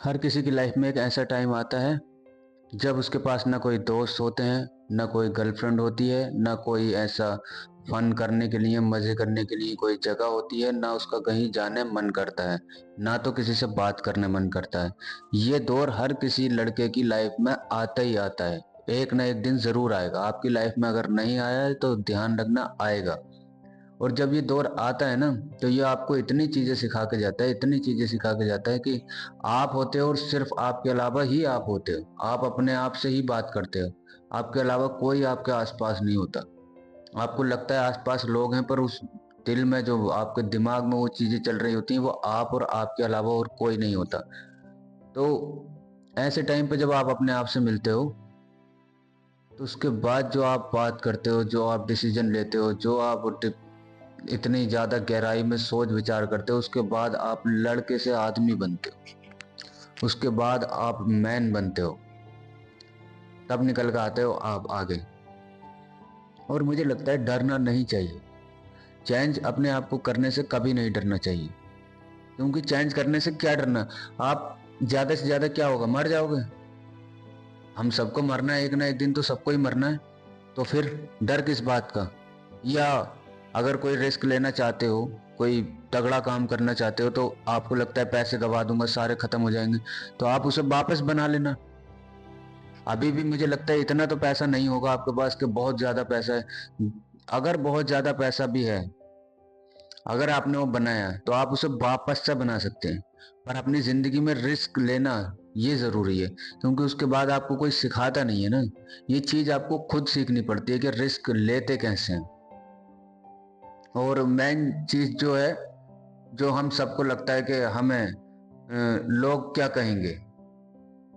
हर किसी की लाइफ में एक ऐसा टाइम आता है जब उसके पास ना कोई दोस्त होते हैं, ना कोई गर्लफ्रेंड होती है, ना कोई ऐसा फन करने के लिए, मजे करने के लिए कोई जगह होती है, ना उसका कहीं जाने मन करता है, ना तो किसी से बात करने मन करता है। ये दौर हर किसी लड़के की लाइफ में आता ही आता है। एक ना एक दिन जरूर आएगा। आपकी लाइफ में अगर नहीं आया है तो ध्यान रखना, आएगा। और जब ये दौर आता है ना, तो ये आपको इतनी चीजें सिखा के जाता है, इतनी चीजें सिखा के जाता है कि आप होते हो और सिर्फ आपके अलावा ही आप होते हो। आप अपने आप से ही बात करते हो, आपके अलावा कोई आपके आसपास नहीं होता। आपको लगता है आसपास लोग हैं, पर उस दिल में, जो आपके दिमाग में वो चीजें चल रही होती हैं, वो आप और आपके अलावा और कोई नहीं होता। तो ऐसे टाइम पे जब आप अपने आप से मिलते हो, तो उसके बाद जो आप बात करते हो, जो आप डिसीजन लेते हो, जो आप इतनी ज्यादा गहराई में सोच विचार करते हो, उसके बाद आप लड़के से आदमी बनते हो, उसके बाद आप मैन बनते हो। तब निकल कर आते हो आप आगे। और मुझे लगता है डरना नहीं चाहिए। चेंज अपने आप को करने से कभी नहीं डरना चाहिए, क्योंकि चेंज करने से क्या डरना। आप ज्यादा से ज्यादा क्या होगा, मर जाओगे। हम सबको मरना है, एक ना एक दिन तो सबको ही मरना है। तो फिर डर किस बात का। या अगर कोई रिस्क लेना चाहते हो, कोई तगड़ा काम करना चाहते हो, तो आपको लगता है पैसे गवा दूंगा, सारे खत्म हो जाएंगे, तो आप उसे वापस बना लेना। अभी भी मुझे लगता है इतना तो पैसा नहीं होगा आपके पास कि बहुत ज्यादा पैसा है। अगर बहुत ज्यादा पैसा भी है, अगर आपने वो बनाया तो आप उसे वापस से बना सकते हैं। पर अपनी जिंदगी में रिस्क लेना ये जरूरी है, क्योंकि उसके बाद आपको कोई सिखाता नहीं है ना। ये चीज आपको खुद सीखनी पड़ती है कि रिस्क लेते कैसे हैं। और मेन चीज जो है, जो हम सबको लगता है कि हमें लोग क्या कहेंगे,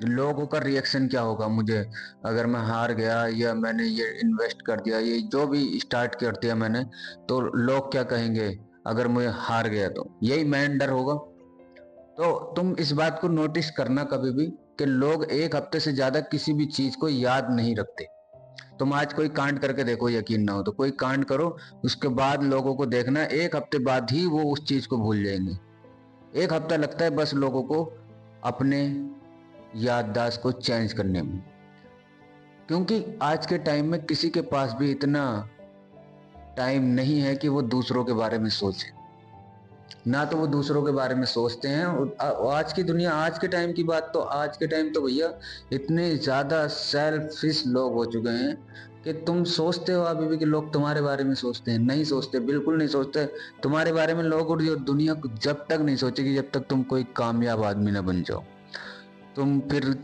लोगों का रिएक्शन क्या होगा मुझे, अगर मैं हार गया या मैंने ये इन्वेस्ट कर दिया, ये जो भी स्टार्ट कर दिया मैंने, तो लोग क्या कहेंगे अगर मैं हार गया, तो यही मेन डर होगा। तो तुम इस बात को नोटिस करना कभी भी, कि लोग एक हफ्ते से ज्यादा किसी भी चीज को याद नहीं रखते। तुम आज कोई कांड करके देखो, यकीन ना हो तो कोई कांड करो, उसके बाद लोगों को देखना, एक हफ्ते बाद ही वो उस चीज को भूल जाएंगे। एक हफ्ता लगता है बस लोगों को अपने याददाश्त को चेंज करने में। क्योंकि आज के टाइम में किसी के पास भी इतना टाइम नहीं है कि वो दूसरों के बारे में सोचे। ना तो वो दूसरों के बारे में सोचते हैं। और आज की दुनिया, आज के टाइम की बात, तो आज के टाइम तो भैया इतने ज्यादा सेल्फिश लोग हो चुके हैं कि तुम सोचते हो अभी भी कि लोग तुम्हारे बारे में सोचते हैं, नहीं सोचते, बिल्कुल नहीं सोचते तुम्हारे बारे में लोग। और जो दुनिया जब तक नहीं सोचेगी, जब तक तुम कोई कामयाब आदमी ना बन जाओ। तुम फिर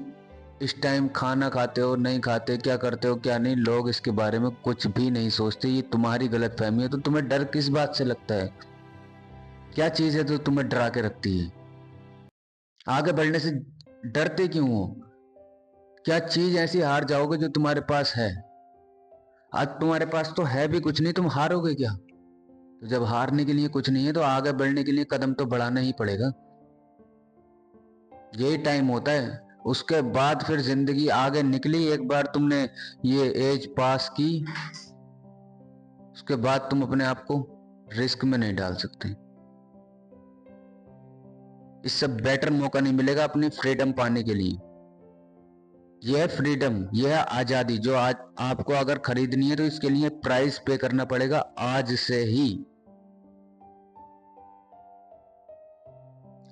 इस टाइम खाना खाते हो नहीं खाते, क्या करते हो क्या नहीं, लोग इसके बारे में कुछ भी नहीं सोचते। ये तुम्हारी गलत फहमी है। तो तुम्हें डर किस बात से लगता है, क्या चीज है जो तुम्हें डरा के रखती है, आगे बढ़ने से डरते क्यों हो। क्या चीज ऐसी हार जाओगे जो तुम्हारे पास है। आज तुम्हारे पास तो है भी कुछ नहीं, तुम हारोगे क्या। तो जब हारने के लिए कुछ नहीं है, तो आगे बढ़ने के लिए कदम तो बढ़ाना ही पड़ेगा। यही टाइम होता है। उसके बाद फिर जिंदगी आगे निकली, एक बार तुमने ये एज पास की, उसके बाद तुम अपने आप को रिस्क में नहीं डाल सकते। इससे बेटर मौका नहीं मिलेगा अपनी फ्रीडम पाने के लिए। यह फ्रीडम, यह आजादी जो आज आपको अगर खरीदनी है, तो इसके लिए प्राइस पे करना पड़ेगा आज से ही।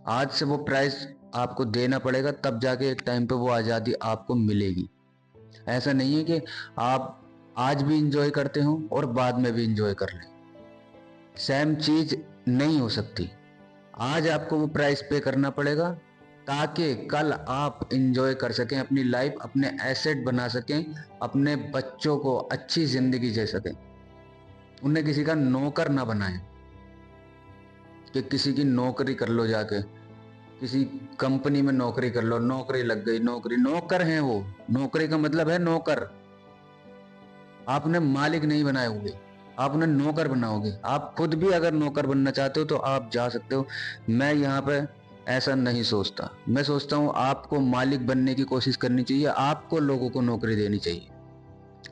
आज से वो प्राइस आपको देना पड़ेगा, तब जाके एक टाइम पे वो आजादी आपको मिलेगी। ऐसा नहीं है कि आप आज भी इंजॉय करते हो और बाद में भी इंजॉय कर लें। सेम चीज नहीं हो सकती। आज आपको वो प्राइस पे करना पड़ेगा, ताकि कल आप इंजॉय कर सकें अपनी लाइफ, अपने एसेट बना सकें, अपने बच्चों को अच्छी जिंदगी दे सकें। उन्हें किसी का नौकर ना बनाएं कि किसी की नौकरी कर लो, जाके किसी कंपनी में नौकरी कर लो, नौकरी लग गई, नौकरी, नौकर हैं वो। नौकरी का मतलब है नौकर। आपने मालिक नहीं बनाए होंगे, आपने नौकर बनाओगे। आप खुद भी अगर नौकर बनना चाहते हो तो आप जा सकते हो। मैं यहाँ पे ऐसा नहीं सोचता। मैं सोचता हूँ आपको मालिक बनने की कोशिश करनी चाहिए, आपको लोगों को नौकरी देनी चाहिए।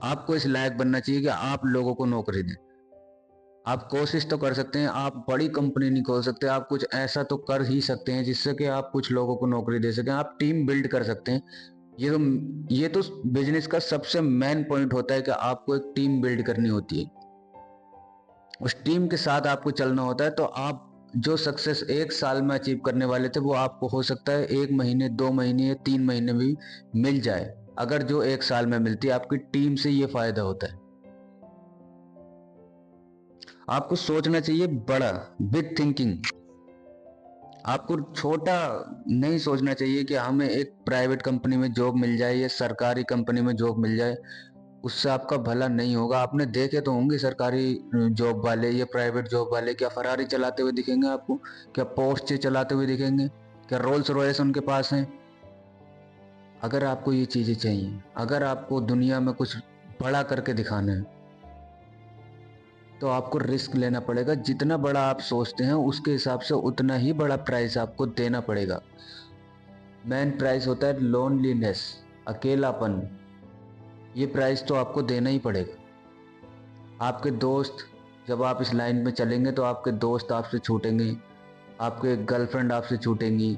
आपको इस लायक बनना चाहिए कि आप लोगों को नौकरी दें। आप कोशिश तो कर सकते हैं, आप बड़ी कंपनी नहीं खोल सकते, आप कुछ ऐसा तो कर ही सकते हैं जिससे कि आप कुछ लोगों को नौकरी दे सकें, आप टीम बिल्ड कर सकते हैं। ये तो बिजनेस का सबसे मेन पॉइंट होता है कि आपको एक टीम बिल्ड करनी होती है, उस टीम के साथ आपको चलना होता है। तो आप जो सक्सेस 1 साल में अचीव करने वाले थे वो आपको हो सकता है 1 महीने, 2 महीने, 3 महीने में मिल जाए। अगर जो 1 साल में मिलती है, आपकी टीम से ये फायदा होता है। आपको सोचना चाहिए बड़ा, बिग थिंकिंग। आपको छोटा नहीं सोचना चाहिए कि हमें एक प्राइवेट कंपनी में जॉब मिल जाए या सरकारी कंपनी में जॉब मिल जाए, उससे आपका भला नहीं होगा। आपने देखे तो होंगे सरकारी जॉब वाले या प्राइवेट जॉब वाले, क्या फरारी चलाते हुए दिखेंगे आपको? क्या पोर्चे चलाते हुए दिखेंगे? क्या रोल्स रॉयस उनके पास है? अगर आपको ये चीजें चाहिए, अगर आपको दुनिया में कुछ बड़ा करके दिखाना है, तो आपको रिस्क लेना पड़ेगा। जितना बड़ा आप सोचते हैं उसके हिसाब से उतना ही बड़ा प्राइस आपको देना पड़ेगा। मेन प्राइस होता है लोनलीनेस, अकेलापन। ये प्राइस तो आपको देना ही पड़ेगा। आपके दोस्त, जब आप इस लाइन में चलेंगे तो आपके दोस्त आपसे छूटेंगे, आपके गर्लफ्रेंड आपसे छूटेंगी,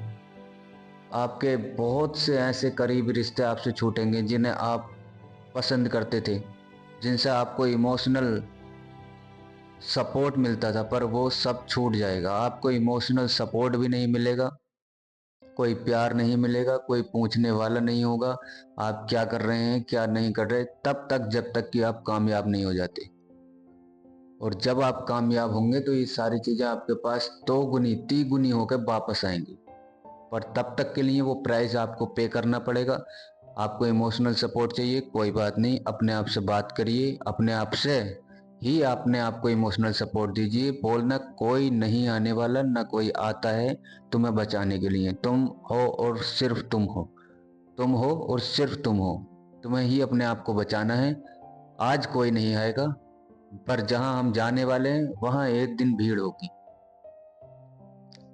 आपके बहुत से ऐसे करीबी रिश्ते आपसे छूटेंगे जिन्हें आप पसंद करते थे, जिनसे आपको इमोशनल सपोर्ट मिलता था, पर वो सब छूट जाएगा। आपको इमोशनल सपोर्ट भी नहीं मिलेगा, कोई प्यार नहीं मिलेगा, कोई पूछने वाला नहीं होगा आप क्या कर रहे हैं क्या नहीं कर रहे, तब तक जब तक कि आप कामयाब नहीं हो जाते। और जब आप कामयाब होंगे तो ये सारी चीजें आपके पास 2 गुनी 3 गुनी होकर वापस आएंगी। पर तब तक के लिए वो प्राइस आपको पे करना पड़ेगा। आपको इमोशनल सपोर्ट चाहिए, कोई बात नहीं, अपने आप से बात करिए, अपने आप से ही अपने आप को इमोशनल सपोर्ट दीजिए। बोलना कोई नहीं आने वाला, ना कोई आता है तुम्हें बचाने के लिए। तुम हो और सिर्फ तुम हो, तुम हो और सिर्फ तुम हो। तुम्हें ही अपने आप को बचाना है। आज कोई नहीं आएगा, पर जहां हम जाने वाले हैं वहां एक दिन भीड़ होगी।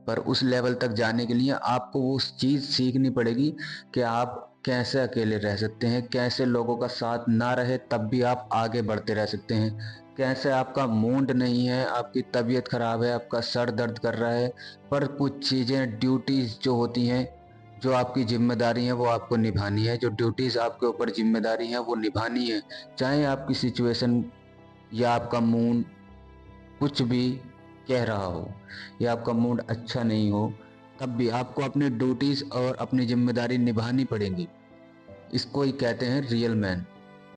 पर उस लेवल तक जाने के लिए आपको वो उस चीज सीखनी पड़ेगी कि आप कैसे अकेले रह सकते हैं, कैसे लोगों का साथ ना रहे तब भी आप आगे बढ़ते रह सकते हैं, कैसे आपका मूड नहीं है, आपकी तबीयत खराब है, आपका सर दर्द कर रहा है, पर कुछ चीजें, ड्यूटीज जो होती हैं, जो आपकी जिम्मेदारी है वो आपको निभानी है। जो ड्यूटीज आपके ऊपर जिम्मेदारी है वो निभानी है। चाहे आपकी सिचुएशन या आपका मूड कुछ भी कह रहा हो या आपका मूड अच्छा नहीं हो, तब भी आपको अपनी ड्यूटीज और अपनी जिम्मेदारी निभानी पड़ेगी। इसको ही कहते हैं रियल मैन।